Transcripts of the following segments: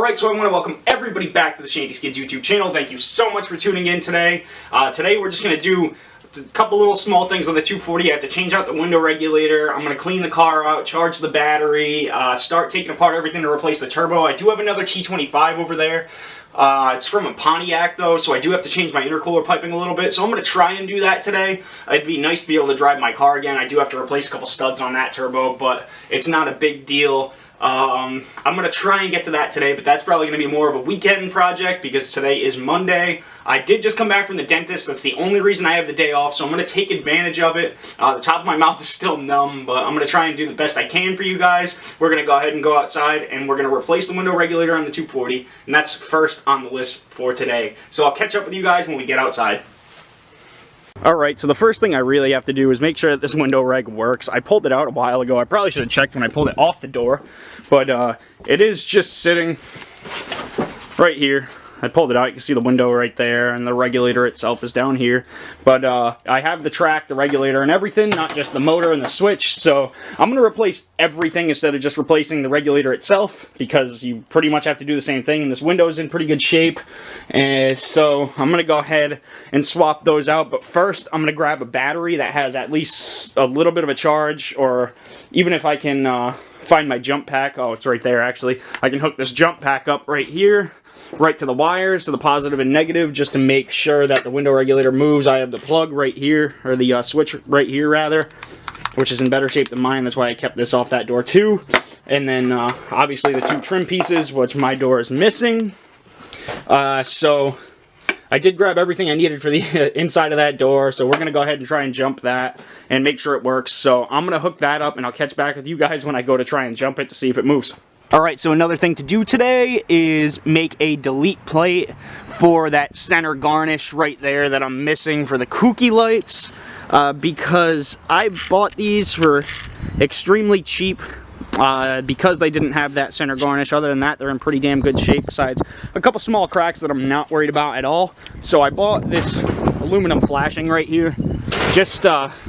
Alright, so I want to welcome everybody back to the ShantySkidz YouTube channel. Thank you so much for tuning in today. Today we're just going to do a couple little small things on the 240. I have to change out the window regulator. I'm going to clean the car out, charge the battery, start taking apart everything to replace the turbo. I do have another T25 over there. It's from a Pontiac though, so I do have to change my intercooler piping a little bit. So I'm going to try and do that today. It'd be nice to be able to drive my car again. I do have to replace a couple studs on that turbo, but it's not a big deal. I'm going to try and get to that today, but that's probably going to be more of a weekend project because today is Monday. I did just come back from the dentist. That's the only reason I have the day off, so I'm going to take advantage of it. The top of my mouth is still numb, but I'm going to try and do the best I can for you guys. We're going to go ahead and go outside, and we're going to replace the window regulator on the 240, and that's first on the list for today. So I'll catch up with you guys when we get outside. Alright, so the first thing I really have to do is make sure that this window reg works. I pulled it out a while ago. I probably should have checked when I pulled it off the door, but it is just sitting right here. I pulled it out, you can see the window right there, and the regulator itself is down here. But I have the track, the regulator, and everything, not just the motor and the switch. So I'm going to replace everything instead of just replacing the regulator itself, because you pretty much have to do the same thing, and this window is in pretty good shape. And so I'm going to go ahead and swap those out. But first, I'm going to grab a battery that has at least a little bit of a charge, or even if I can find my jump pack. Oh, it's right there, actually. I can hook this jump pack up right here, right to the wires, to the positive and negative, just to make sure that the window regulator moves. I have the plug right here, or the switch right here rather, which is in better shape than mine. That's why I kept this off that door too. And then obviously the two trim pieces, which my door is missing. So I did grab everything I needed for the inside of that door, so we're going to go ahead and try and jump that and make sure it works. So I'm going to hook that up, and I'll catch back with you guys when I go to try and jump it to see if it moves. Alright, so another thing to do today is make a delete plate for that center garnish right there that I'm missing for the kooky lights, because I bought these for extremely cheap because they didn't have that center garnish. Other than that, they're in pretty damn good shape, besides a couple small cracks that I'm not worried about at all. So I bought this aluminum flashing right here, just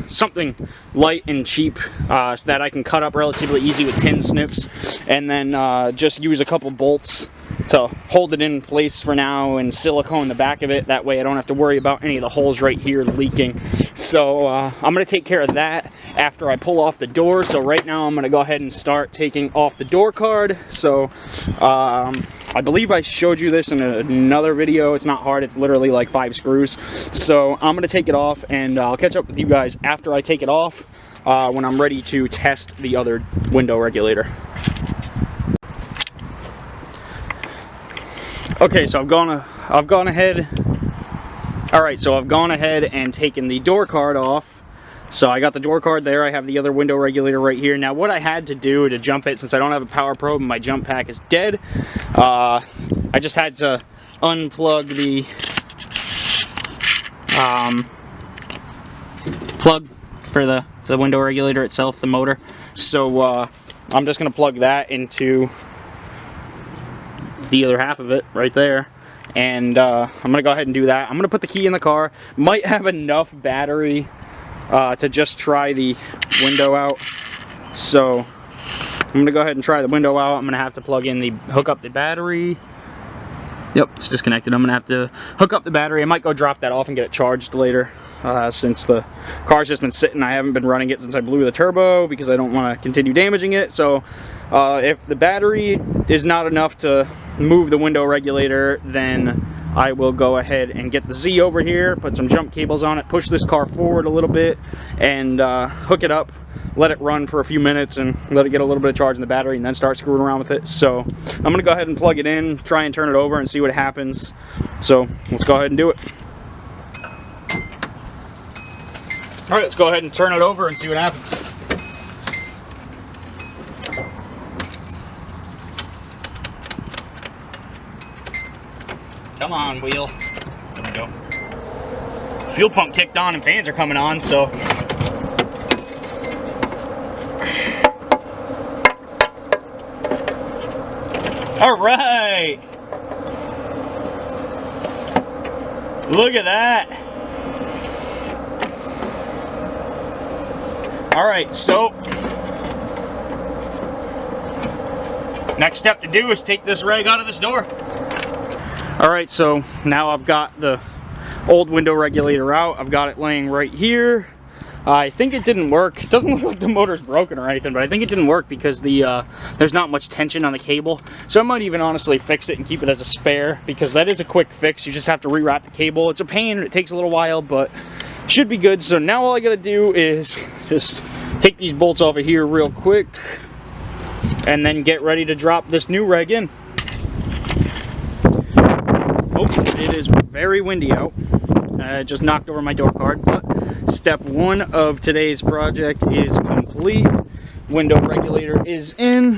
something light and cheap so that I can cut up relatively easy with tin snips, and then just use a couple bolts to hold it in place for now and silicone the back of it. That way I don't have to worry about any of the holes right here leaking. So I'm going to take care of that after I pull off the door. So right now I'm going to go ahead and start taking off the door card. So I believe I showed you this in another video. It's not hard, it's literally like 5 screws. So I'm going to take it off, and I'll catch up with you guys after I take it off when I'm ready to test the other window regulator. Okay, so I've gone ahead. Alright, so I've gone ahead and taken the door card off. So I got the door card there. I have the other window regulator right here. Now what I had to do to jump it, since I don't have a power probe and my jump pack is dead, I just had to unplug the plug for the window regulator itself, the motor. So I'm just going to plug that into the other half of it right there, and I'm gonna go ahead and do that. I'm gonna put the key in the car. Might have enough battery to just try the window out, so I'm gonna go ahead and try the window out. I'm gonna have to hook up the battery. Yep, it's disconnected. I'm gonna have to hook up the battery. I might go drop that off and get it charged later, since the car's just been sitting. I haven't been running it since I blew the turbo because I don't want to continue damaging it. So if the battery is not enough to move the window regulator, then I will go ahead and get the Z over here, put some jump cables on it, push this car forward a little bit, and hook it up, let it run for a few minutes, and let it get a little bit of charge in the battery, and then start screwing around with it. So I'm going to go ahead and plug it in, try and turn it over, and see what happens. So let's go ahead and do it. Alright, let's go ahead and turn it over and see what happens. Come on, wheel. There we go. Fuel pump kicked on and fans are coming on, so. Alright! Look at that! Alright, so Next step to do is take this rag out of this door. Alright, so now I've got the old window regulator out. I've got it laying right here. I think it didn't work. It doesn't look like the motor's broken or anything, but I think it didn't work because there's not much tension on the cable. So I might even honestly fix it and keep it as a spare, because that is a quick fix. You just have to rewrap the cable. It's a pain, it takes a little while, but should be good. So now all I gotta do is just take these bolts off of here real quick and then get ready to drop this new reg in. Oh, it is very windy out. Just knocked over my door card, but step one of today's project is complete. Window regulator is in.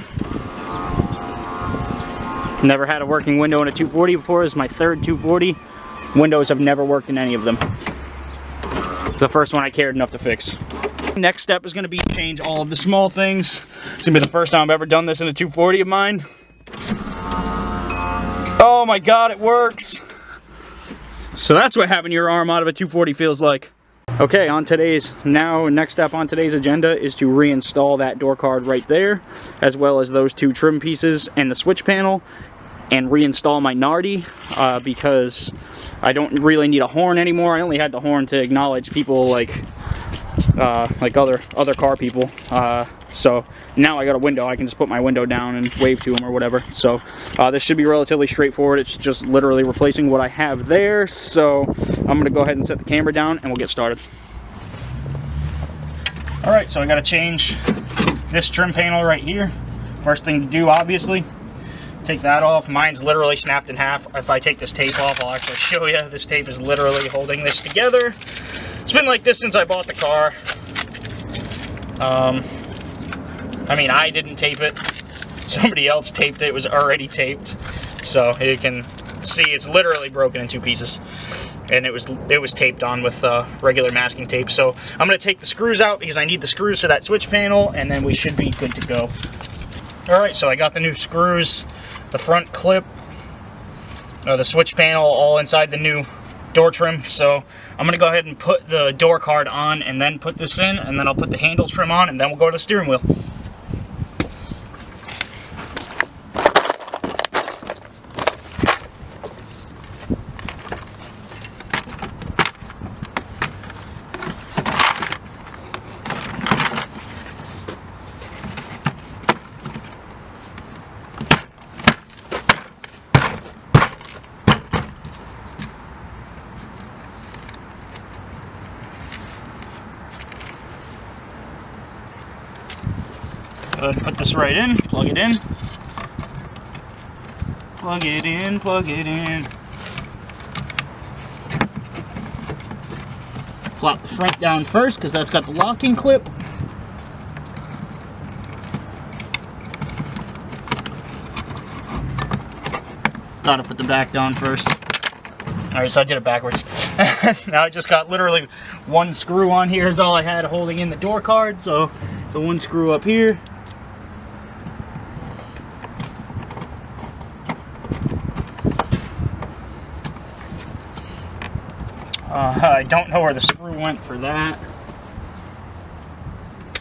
Never had a working window in a 240 before. This is my third 240. Windows have never worked in any of them. It's the first one I cared enough to fix. Next step is going to be to change all of the small things. It's going to be the first time I've ever done this in a 240 of mine. Oh my god, it works! So that's what having your arm out of a 240 feels like. Okay, next step on today's agenda is to reinstall that door card right there, as well as those two trim pieces and the switch panel, and reinstall my nardi, because I don't really need a horn anymore. I only had the horn to acknowledge people like other car people. So now I got a window. I can just put my window down and wave to them or whatever. So this should be relatively straightforward. It's just literally replacing what I have there. So I'm gonna go ahead and set the camera down and we'll get started. All right, so I gotta change this trim panel right here. First thing to do, obviously, take that off. Mine's literally snapped in half. If I take this tape off, I'll actually show you. This tape is literally holding this together. It's been like this since I bought the car. I mean, I didn't tape it. Somebody else taped it. It was already taped. So you can see it's literally broken in two pieces. And it was taped on with regular masking tape. So I'm going to take the screws out because I need the screws for that switch panel, and then we should be good to go. Alright, so I got the new screws, the front clip, the switch panel all inside the new door trim. So I'm going to go ahead and put the door card on and then put this in, and then I'll put the handle trim on, and then we'll go to the steering wheel. Go ahead and put this right in, plug it in. Plug it in, plug it in. Plop the front down first because that's got the locking clip. Gotta put the back down first. Alright, so I did it backwards. Now I just got literally one screw on here is all I had holding in the door card, so the one screw up here. I don't know where the screw went for that.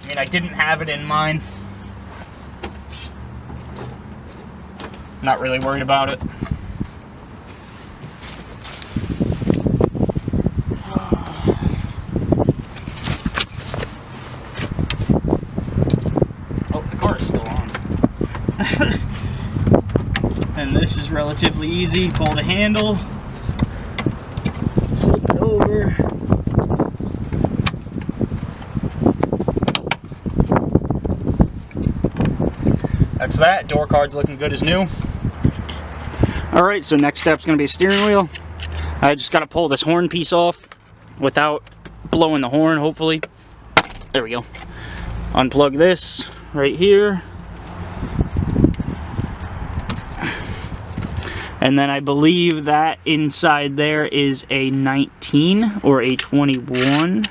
I mean, I didn't have it in mine. Not really worried about it. Oh, the car is still on. And this is relatively easy. Pull the handle. Over. That's that. Door card's looking good as new. Alright, so next step's going to be a steering wheel. I just got to pull this horn piece off without blowing the horn, hopefully. There we go. Unplug this right here. And then I believe that inside there is a 19 or a 21.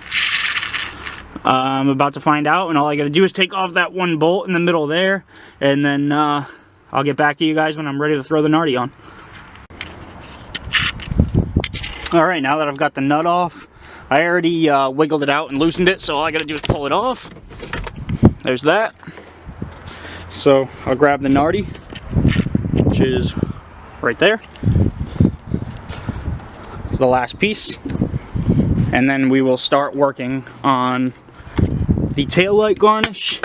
I'm about to find out, and all I gotta do is take off that one bolt in the middle there, and then I'll get back to you guys when I'm ready to throw the nardi on. Alright, now that I've got the nut off, I already wiggled it out and loosened it, so all I gotta do is pull it off. There's that. So I'll grab the nardi. which is right there. It's the last piece. And then we will start working on the taillight garnish.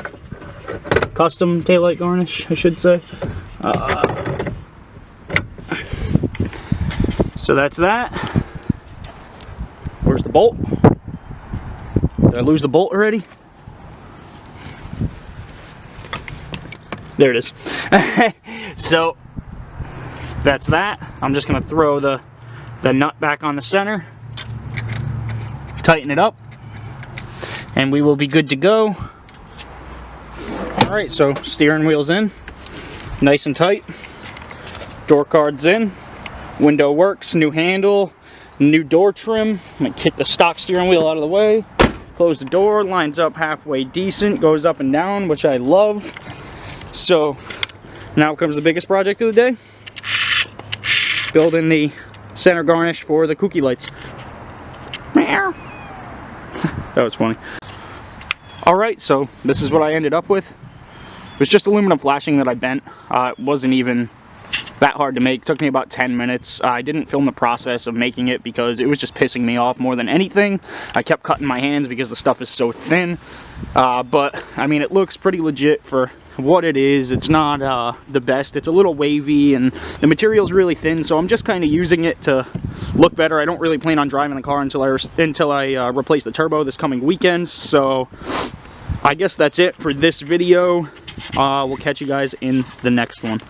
Custom taillight garnish, I should say. So that's that. Where's the bolt? Did I lose the bolt already? There it is. So that's that. I'm just gonna throw the nut back on the center, tighten it up, and we will be good to go. Alright, so steering wheel's in, nice and tight. Door card's in, window works, new handle, new door trim. I'm gonna kick the stock steering wheel out of the way, close the door, lines up halfway decent, goes up and down, which I love. So now comes the biggest project of the day, building the center garnish for the kooky lights. Meow. That was funny. Alright, so this is what I ended up with. It was just aluminum flashing that I bent. It wasn't even that hard to make. It took me about 10 minutes. I didn't film the process of making it because it was just pissing me off more than anything. I kept cutting my hands because the stuff is so thin. But, I mean, it looks pretty legit for what it is. It's not the best. It's a little wavy and the material's really thin, so I'm just kind of using it to look better. I don't really plan on driving the car until I replace the turbo this coming weekend. So I guess that's it for this video. We'll catch you guys in the next one.